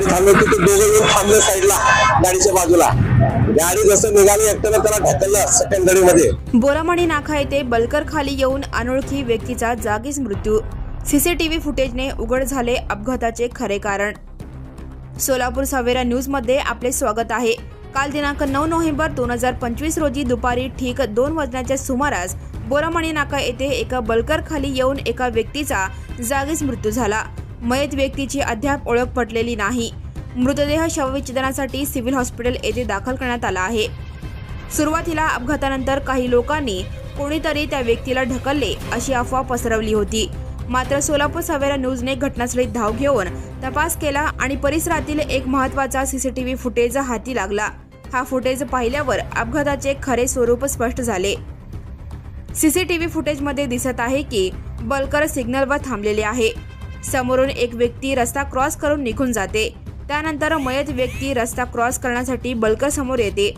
गाडी थांबली होती, ते दोघं येऊन थांबले साईडला गाडीच्या बाजूला. गाडी जसं निघाली एकट्यानं त्याला ढकललं सेकंडरी मध्ये. बोरामणी नाका येथे बलकर खाली येऊन अनोळखी व्यक्तीचा जागीच मृत्यू. सीसीटीव्ही फुटेजने उघड झाले अपघाताचे खरे कारण. सोलापूर सवेरा न्यूज मध्ये आपले स्वागत आहे. काल दिनांक 9 नोव्हेंबर 2025 रोजी दुपारी ठीक 2 वाजण्याच्या सुमारास बोरामणी नाका येथे एका बलकर खाली येऊन एका व्यक्तीचा जागीच मृत्यू झाला. मयत व्यक्तीची अद्याप ओळख पटलेली नाही. मृतदेह शवविच्छेदनासाठी सिव्हिल हॉस्पिटल येथे दाखल करण्यात आला आहे. सुरुवातीला अपघातानंतर काही लोकांनी कोणीतरी त्या व्यक्तीला ढकलले अशी अफवा पसरवली होती. मात्र सोलापूर सवेरा न्यूजने घटनास्थळी धाव घेऊन तपास केला आणि परिसरातील एक महत्त्वाचा सीसीटीव्ही फुटेज हाती लागला. हा फुटेज पाहिल्यावर अपघाताचे खरे स्वरूप स्पष्ट झाले. सीसीटीव्ही फुटेजमध्ये दिसत आहे की बलकर सिग्नलवर थांबलेले आहे. समोरून एक व्यक्ती रस्ता क्रॉस करून निघून जाते. त्यानंतर मयत व्यक्ती रस्ता क्रॉस करण्यासाठी बलकर समोर येते.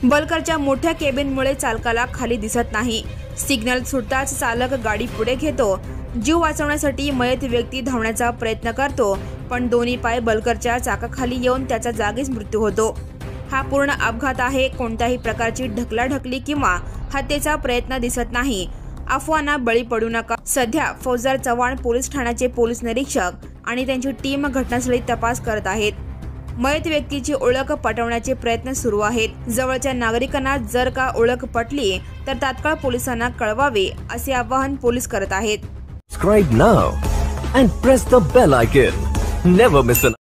बलकरच्या मोठ्या केबिनमुळे चालकाला खाली दिसत नाही. सिग्नल सुटताच चालक गाडी पुढे घेतो. जीव वाचवण्यासाठी मयत व्यक्ती धावण्याचा प्रयत्न करतो, पण दोन्ही पाय बलकरच्या चाकाखाली येऊन त्याचा जागीच मृत्यू होतो. हा पूर्ण अपघात आहे. कोणत्याही प्रकारची ढकलाढकली किंवा हत्येचा प्रयत्न दिसत नाही. अफवांना बळी पडू नका. सध्या फौजदार चव्हाण पोलीस ठाण्याचे पोलीस निरीक्षक आणि त्यांची टीम घटनास्थळी तपास करत आहेत. मयत व्यक्तीची ओळख पटवण्याचे प्रयत्न सुरू आहेत. जवळच्या नागरिकांना जर का ओळख पटली तर तात्काळ पोलिसांना कळवावे असे आवाहन पोलीस करत आहेत. Subscribe now and press the bell icon. Never miss an